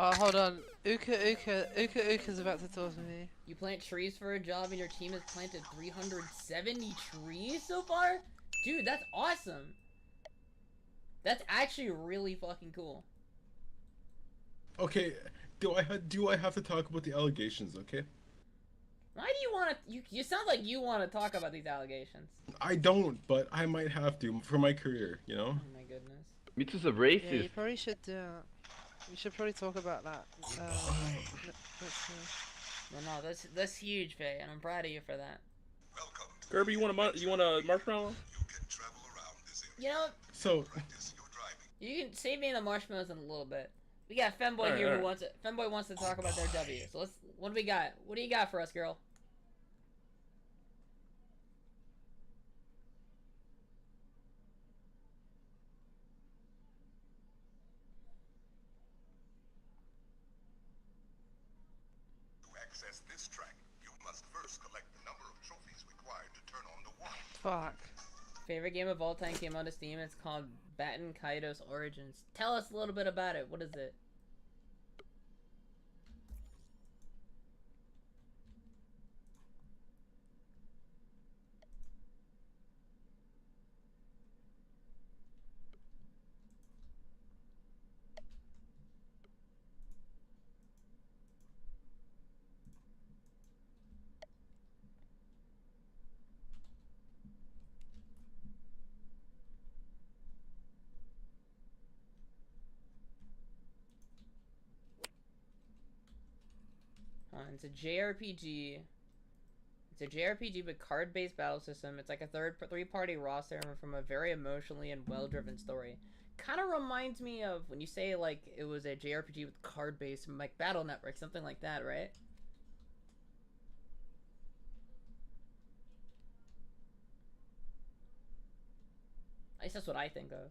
Oh, hold on. Uka's about to talk to me. You plant trees for a job and your team has planted 370 trees so far? Dude, that's awesome. That's actually really fucking cool. Okay, do I have to talk about the allegations? Okay. Why do you want to... You sound like you want to talk about these allegations. I don't, but I might have to for my career. You know. Oh my goodness. Mitsu's a Yeah, racist. you probably should do it. We should probably talk about that. Let's No, that's huge, Faye, and I'm proud of you for that. Kirby, you want a marshmallow? You know, So, you can save me the marshmallows in a little bit. We got Femboy Alright, here who alright. Femboy wants to talk about their W. So let's. What do we got? What do you got for us, girl? To access this track, you must first collect the number of trophies required to turn on the one. Fuck. Favorite game of all time came out of Steam. It's called Batten Kaitos Origins. Tell us a little bit about it. What is it? It's a JRPG. It's a JRPG with card-based battle system. It's like a three-party roster from a very emotionally and well-driven story. Kind of reminds me of when you say like it was a JRPG with card-based, like Battle Network, something like that, right? At least that's what I think of.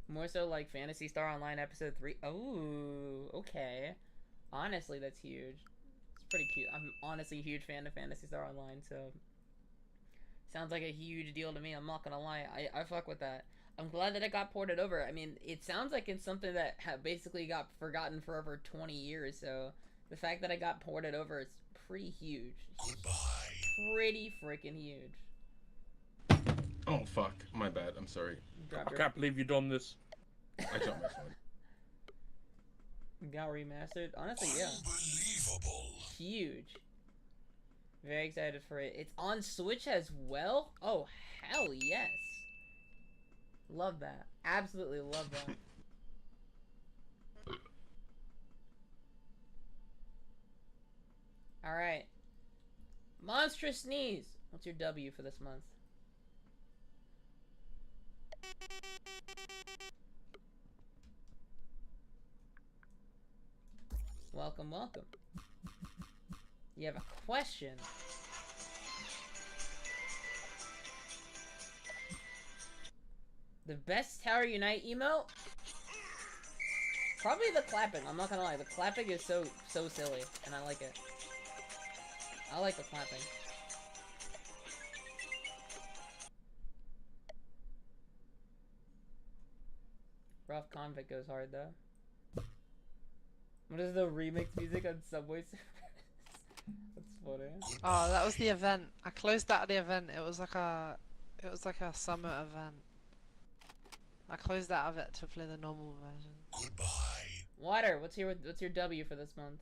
More so like Phantasy Star Online Episode 3. Oh, okay. Honestly, that's huge. It's pretty cute. I'm honestly a huge fan of Phantasy Star Online, so... Sounds like a huge deal to me, I'm not gonna lie. I fuck with that. I'm glad that it got ported over. I mean, it sounds like it's something that basically got forgotten for over 20 years, so... The fact that it got ported over is pretty huge. Goodbye. Pretty freaking huge. oh fuck, my bad. I'm sorry. Drop I your... can't believe you done this. I dropped my phone. Got remastered. Honestly, yeah. Unbelievable. Huge. Very excited for it. It's on Switch as well? Oh, hell yes. Love that. Absolutely love that. Alright. Monstrous Sneeze. What's your W for this month? Welcome, welcome. You have a question. The best Tower Unite emote? Probably the clapping, I'm not gonna lie. The clapping is so silly, and I like it. I like the clapping. Rough Convict goes hard though. What is the remix music on Subway Surfers? That's funny. Oh, that was the event. I closed out the event. It was like a summer event. I closed out of it to play the normal version. Goodbye. Water, what's your W for this month?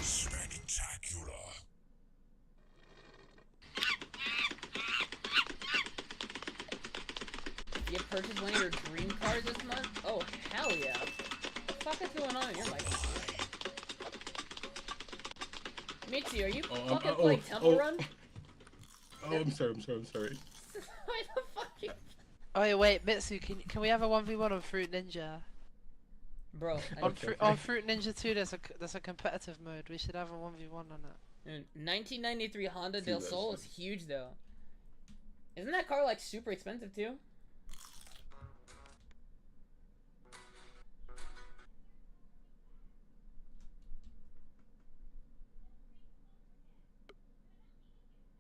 Spectacular. You purchased one of your dream cars this month? Oh, hell yeah. What the fuck is going on in your life? Mitzi, are you fucking playing Temple Run? Oh, I'm sorry. Why the fuck you... Oh wait, Mitsu, can we have a 1v1 on Fruit Ninja? Bro, On Fruit Ninja 2, there's a competitive mode. We should have a 1v1 on it. 1993 Honda See, Del that's Sol fun. is huge though. Isn't that car like super expensive too?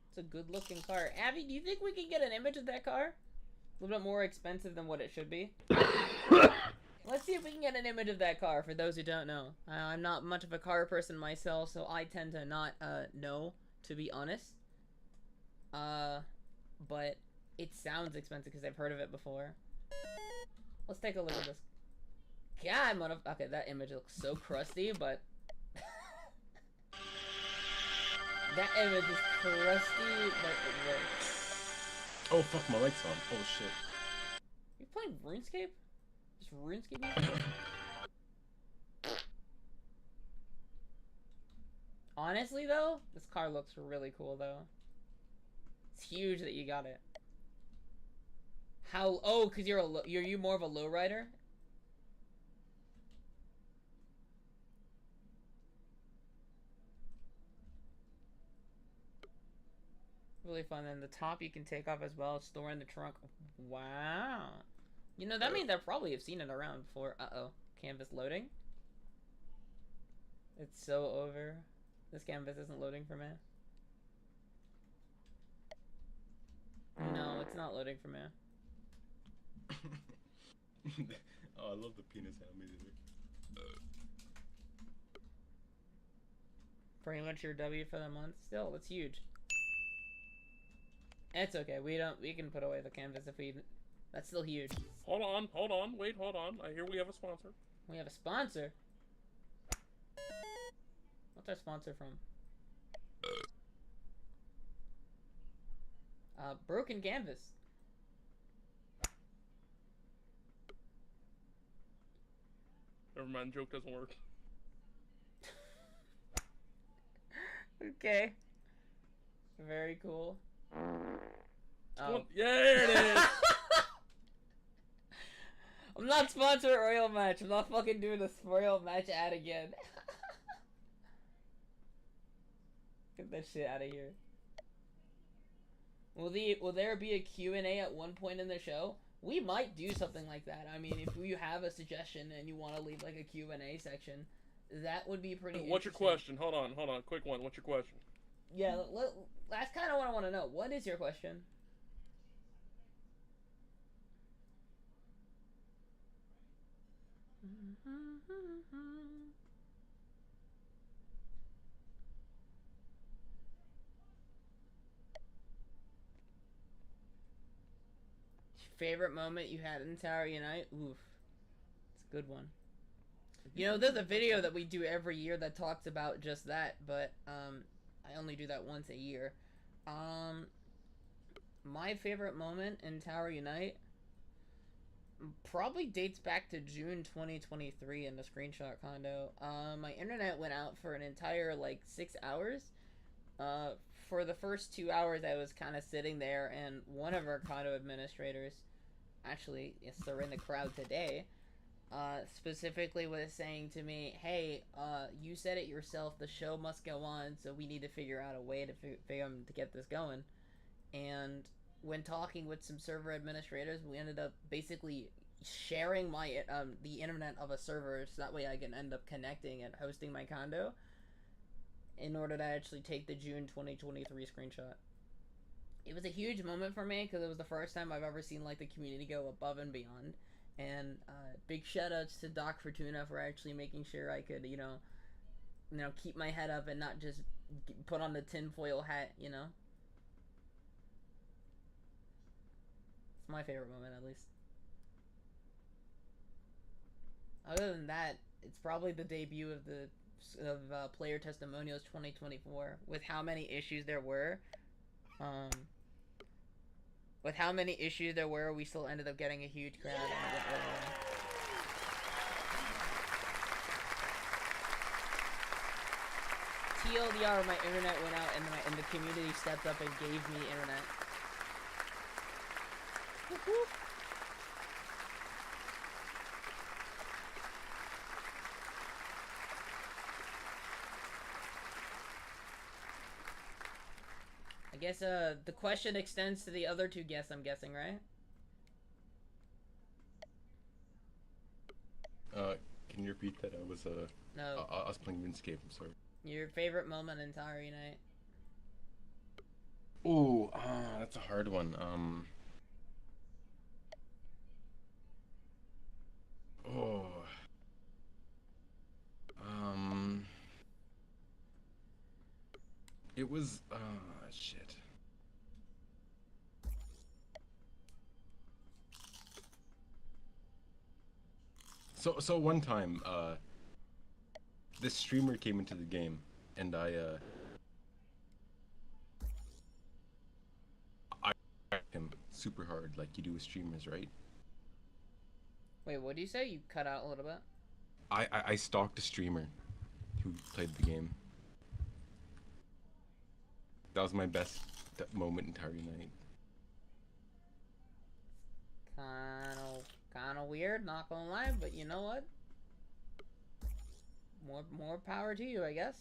It's a good looking car. Abby, do you think we can get an image of that car? A little bit more expensive than what it should be. Let's see if we can get an image of that car, for those who don't know. I'm not much of a car person myself, so I tend to not know, to be honest. But it sounds expensive because I've heard of it before. Let's take a look at this. God, okay, that image looks so crusty, but... that image is crusty, but it works. Oh fuck, my light's on. Oh shit. You playing RuneScape? Just RuneScape music? Honestly though, this car looks really cool though. It's huge that you got it. How? Oh, cause you're you more of a lowrider? Really fun. And the top you can take off as well. Store in the trunk. Wow. You know, that means I probably have seen it around before. Uh-oh. Canvas loading? It's so over. This canvas isn't loading for me. No, it's not loading for me. Oh, I love the penis animated. Pretty much your W for the month. Still, that's huge. It's okay. We can put away the canvas if we... That's still huge. Hold on, wait, hold on. I hear we have a sponsor. We have a sponsor. What's our sponsor from? Broken Canvas. Never mind, joke doesn't work. Okay. Very cool. Yeah, there it is! I'm not sponsored Royal Match. I'm not fucking doing this Royal Match ad again. Get that shit out of here. Will there be a Q&A at one point in the show? We might do something like that. I mean, if you have a suggestion and you want to leave like a Q&A section, that would be pretty What's your question? Hold on, quick one. What's your question? Yeah, that's kind of what I want to know. What is your question? Favorite moment you had in Tower Unite? Oof. It's a good one. You know, there's a video that we do every year that talks about just that, but I only do that once a year. My favorite moment in Tower Unite probably dates back to June 2023 in the screenshot condo. My internet went out for an entire like 6 hours. For the first 2 hours I was kind of sitting there, and one of our condo administrators, actually, yes, they're in the crowd today, specifically was saying to me, hey, you said it yourself, the show must go on, so we need to figure out a way to get this going. And when talking with some server administrators, we ended up basically sharing my the internet of a server, so that way I can end up connecting and hosting my condo in order to actually take the June 2023 screenshot. it was a huge moment for me because it was the first time I've ever seen like the community go above and beyond. And big shout outs to Doc Fortuna for actually making sure I could, keep my head up and not just put on the tinfoil hat, It's my favorite moment, at least. Other than that, it's probably the debut of Player Testimonials 2024 with how many issues there were. We still ended up getting a huge crowd. TLDR, my internet went out, and the community stepped up and gave me internet. Woo-hoo. I guess the question extends to the other two guests, I'm guessing, right? Can you repeat that? No. I was playing RuneScape, I'm sorry. Your favorite moment in Tower Unite? Ooh, that's a hard one. It was, shit. So one time, this streamer came into the game, and I whacked him super hard, like you do with streamers, right? Wait, what do you say? You cut out a little bit. I stalked a streamer who played the game. That was my best moment in Tower Unite. Kind of weird, not gonna lie, but you know what? More power to you, I guess.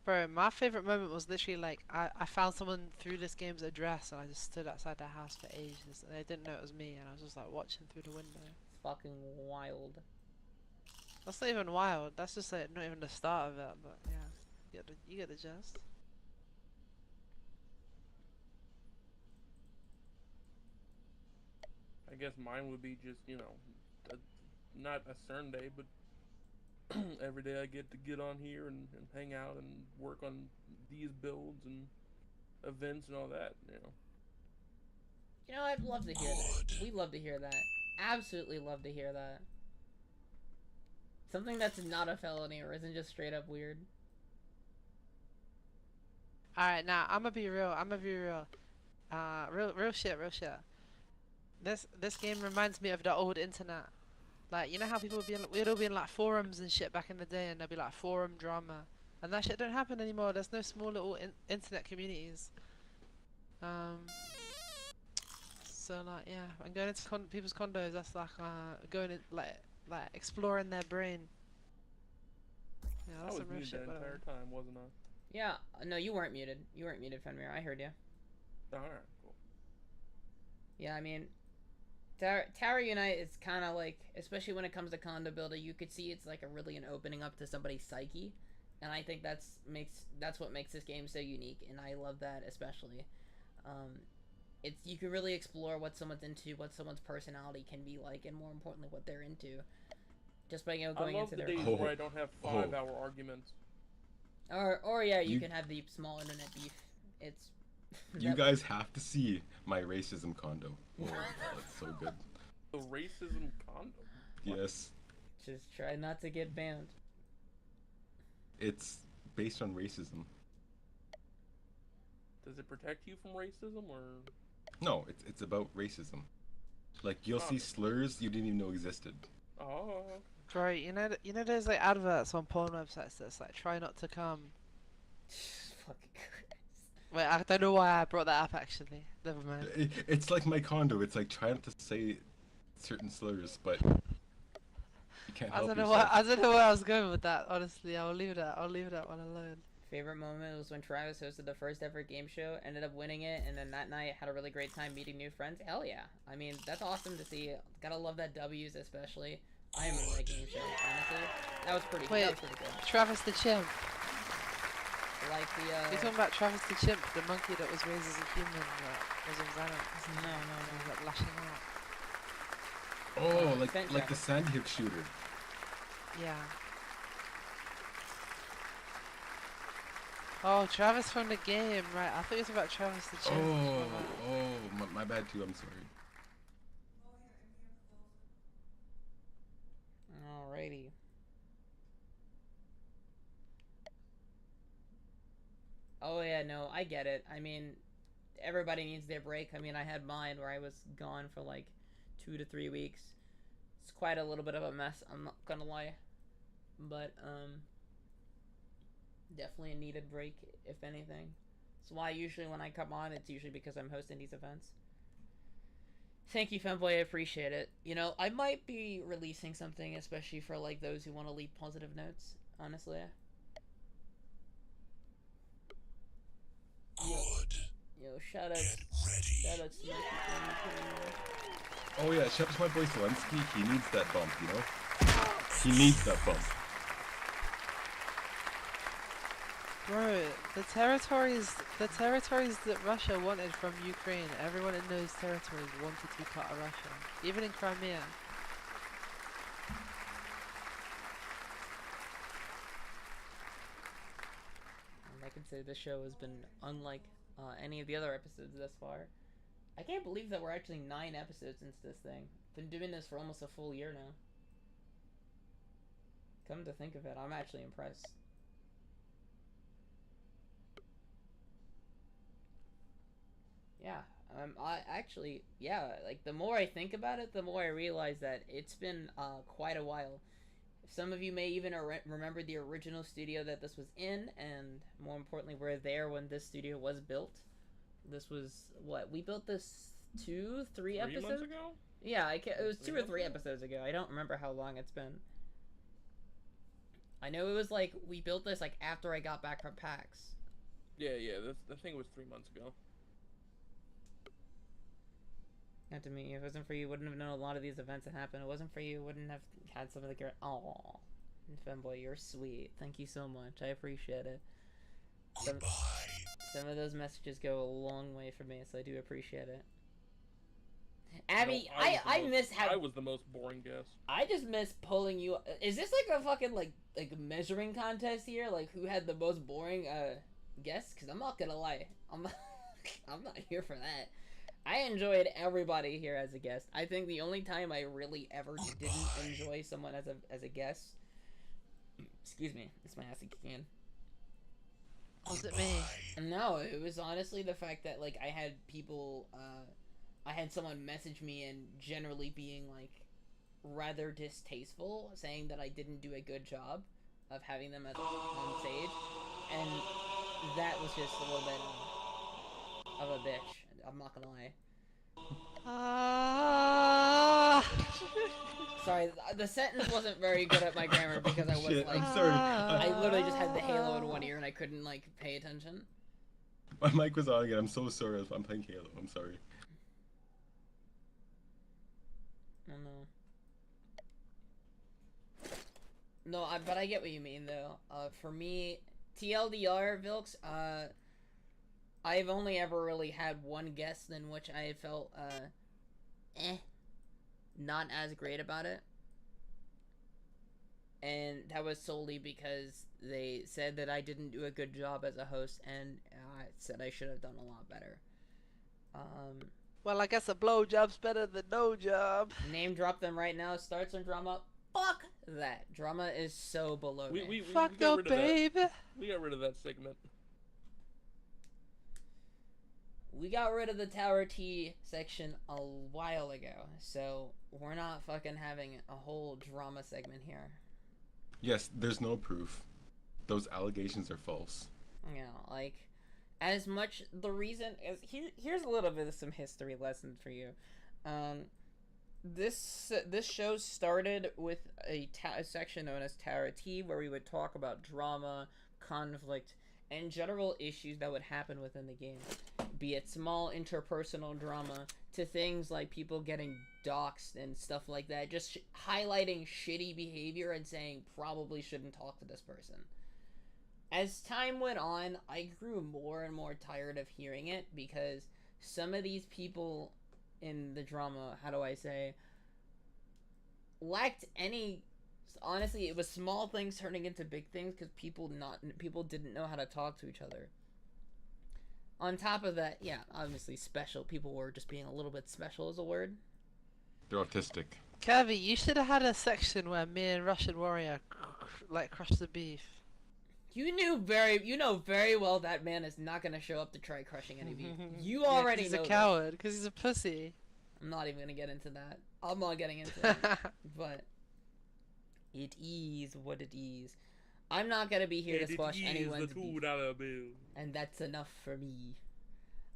Bro, my favorite moment was literally like I found someone through this game's address and I just stood outside their house for ages and they didn't know it was me and I was just like watching through the window. It's fucking wild. That's not even wild. That's just like not even the start of it. But yeah, you get the gist. I guess mine would be just, not a certain day, but every day I get to get on here and hang out and work on these builds and events and all that, I'd love to hear that. We love to hear that. Absolutely love to hear that. Something that's not a felony or isn't just straight up weird. Alright, now I'm gonna be real. Real shit. This game reminds me of the old internet. Like, you know how people we'd all be in like forums and shit back in the day and there'd be like forum drama. And that shit don't happen anymore. There's no small little internet communities. So like, yeah, I'm going into people's condos. That's like going in, like exploring their brain. Yeah, I that's was some real muted shit. that entire time, wasn't I? Yeah, no, you weren't muted. You weren't muted, Fenrir. I heard you. Alright, cool. Yeah, I mean, Tower Unite is kind of like, especially when it comes to condo building, you could see it's like really an opening up to somebody's psyche, and I think that's what makes this game so unique, and I love that especially. You can really explore what someone's into, what someone's personality can be like, and more importantly, what they're into, just by going into their. I love the days where I don't have 5-hour arguments. Or yeah, you can have the small internet beef. It's. You guys have to see my racism condo. Oh, that's so good. The racism condo? Yes. Just try not to get banned. It's based on racism. Does it protect you from racism, or...? No, it's about racism. Like, you'll see slurs you didn't even know existed. Oh. Bro, you know there's like adverts on porn websites that's like try not to come. Fucking Christ. Wait, I don't know why I brought that up actually. Never mind. It's like my condo. It's like trying not to say certain slurs, but you can't help yourself. I don't know where I was going with that. Honestly, I'll leave that one alone. Favorite moment was when Travis hosted the first ever game show, ended up winning it, and then that night had a really great time meeting new friends. Hell yeah. I mean, that's awesome to see. Gotta love that W's especially. I remember that game show, honestly. That was pretty good. Travis the Chimp. Like the You're talking about Travis the chimp, the monkey that was raised as a human that was on Xanax. No, no, And no. was like lashing out. Oh, Vent like the Travis. Sandy Hook shooter. Yeah. Oh, Travis from the game, right? I thought it was about Travis the chimp. Oh, My bad. oh, my bad too. I'm sorry. Alrighty. Oh yeah, no, I get it. I mean, everybody needs their break. I mean, I had mine where I was gone for like 2 to 3 weeks. It's quite a little bit of a mess, I'm not gonna lie. But, definitely a needed break, if anything. That's why usually when I come on, it's usually because I'm hosting these events. Thank you, Femboy, I appreciate it. You know, I might be releasing something, especially for, like, those who want to leave positive notes, honestly. Good. Yo, shoutouts. Get ready. Shoutouts to Mikey Oh yeah, shout out to my boy Zelensky. He needs that bump, you know. He needs that bump. Bro, the territories that Russia wanted from Ukraine, everyone in those territories wanted to be part of Russia, even in Crimea. And I can say this show has been unlike any of the other episodes thus far. I can't believe that we're actually 9 episodes into this thing. Been doing this for almost a full year now. Come to think of it, I'm actually impressed. Yeah, I actually, yeah, like the more I think about it, the more I realize that it's been quite a while. Some of you may even remember the original studio that this was in, and more importantly, we're there when this studio was built. This was, what, we built this 2, 3 episodes? 3 months ago? Yeah, it was 2 or 3 ago? episodes ago. I don't remember how long it's been. I know it was like, we built this like after I got back from PAX. Yeah, the thing was 3 months ago. Not to me. If it wasn't for you, wouldn't have known a lot of these events that happened. It wasn't for you, wouldn't have had some of the great. Aww, Femboy, you're sweet. Thank you so much. I appreciate it. Goodbye. Some of those messages go a long way for me, so I do appreciate it. Abby, No, I miss how I was the most boring guest. I just miss pulling you. Is this like a fucking like measuring contest here? Like who had the most boring guests? Because I'm not gonna lie, I'm not here for that. I enjoyed everybody here as a guest. I think the only time I really ever didn't enjoy someone as a guest. Excuse me, it's my acid can. Was it me? No, it was honestly the fact that like I had people, I had someone message me and generally being like rather distasteful, saying that I didn't do a good job of having them as on stage, and that was just a little bit of a bitch. I'm not gonna lie. Sorry, the sentence wasn't very good at my grammar because I was Shit, like, I'm sorry. I literally just had the Halo in one ear and I couldn't like pay attention. My mic was on again. I'm so sorry. I'm playing Halo. I'm sorry. Oh no. No, but I get what you mean though. For me, TLDR, Vilks, I've only ever really had one guest in which I felt, not as great about it. And that was solely because they said that I didn't do a good job as a host, and said I should have done a lot better. Well, I guess a blowjob's better than no job. Name drop them right now. Starts on drama. Fuck that. Drama is so below me. We Fuck got no, rid of that. baby. We got rid of that segment. We got rid of the Tower T section a while ago, so we're not fucking having a whole drama segment here. Yes, there's no proof. Those allegations are false. You know, like, as much, the reason is, here's a little bit of some history lesson for you. This show started with a section known as Tower T, where we would talk about drama, conflict, and general issues that would happen within the game. Be it small interpersonal drama to things like people getting doxxed and stuff like that. Just highlighting shitty behavior and saying probably shouldn't talk to this person. as time went on, I grew more and more tired of hearing it because some of these people in the drama, how do I say, lacked any. Honestly, it was small things turning into big things because people didn't know how to talk to each other. On top of that, yeah, obviously special. People were just being a little bit special as a word. They're autistic. Kirby, you should have had a section where me and Russian Warrior like crush the beef. You know very well that man is not gonna show up to try crushing any beef. You Yeah, 'cause already he's know a this. coward, because he's a pussy. I'm not even gonna get into that. I'm not getting into that. But it is what it is. I'm not gonna be here to squash anyone's beef, $2 bill. and that's enough for me.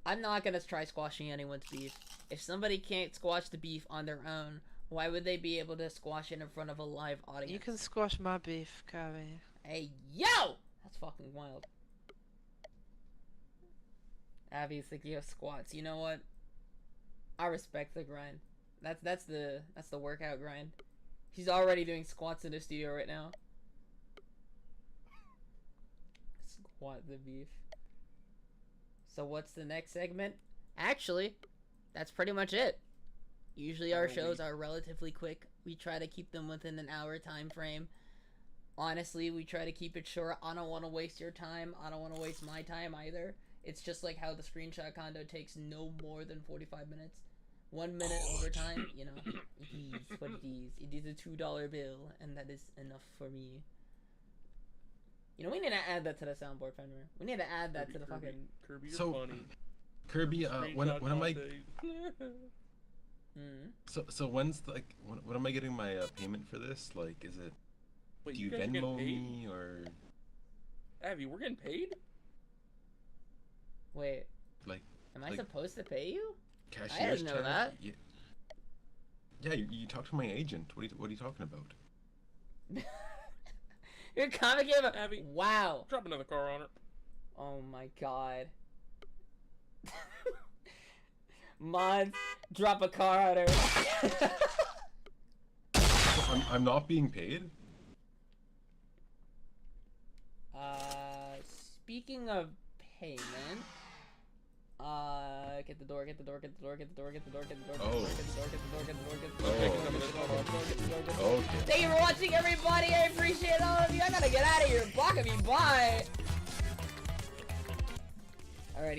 I'm not gonna try squashing anyone's beef. If somebody can't squash the beef on their own, why would they be able to squash it in front of a live audience? You can squash my beef, Kirby. Hey, yo! That's fucking wild. Abby's thinking of squats. You know what? I respect the grind. That's the workout grind. He's already doing squats in the studio right now. Squat the beef. So what's the next segment? Actually, that's pretty much it. Usually our shows are relatively quick. We try to keep them within an hour time frame. Honestly, we try to keep it short. I don't want to waste your time. I don't want to waste my time either. It's just like how the screenshot condo takes no more than 45 minutes. 1 minute overtime, you know, it is what it is. It is a $2 bill, and that is enough for me. You know, we need to add that to the soundboard, Fenrir. We need to add that to the fucking... Kirby, you're So, funny. Kirby, when am I? Mm. So when's like when am I getting my payment for this? Like, is it? Wait, Do you guys are getting Venmo paid? me or Abby, we're getting paid? Wait, like am I like- supposed to pay you? cashier's know check? that. Yeah, you talked to my agent. What are you talking about? Your comic gave a... Abby. Wow. Drop another car on her. Oh my god. Mods, drop a car on her. So I'm not being paid. Speaking of payment, get the door, get the door, get the door, get the door, get the door, get the door, Oh. get the door, get the door, get the door, get the door, get the door, get the door, get the door, get the door, get the door, get the door. Okay. Thank you for watching, everybody. I appreciate all of you. I gotta get out of here. Block of me. Bye. Alrighty.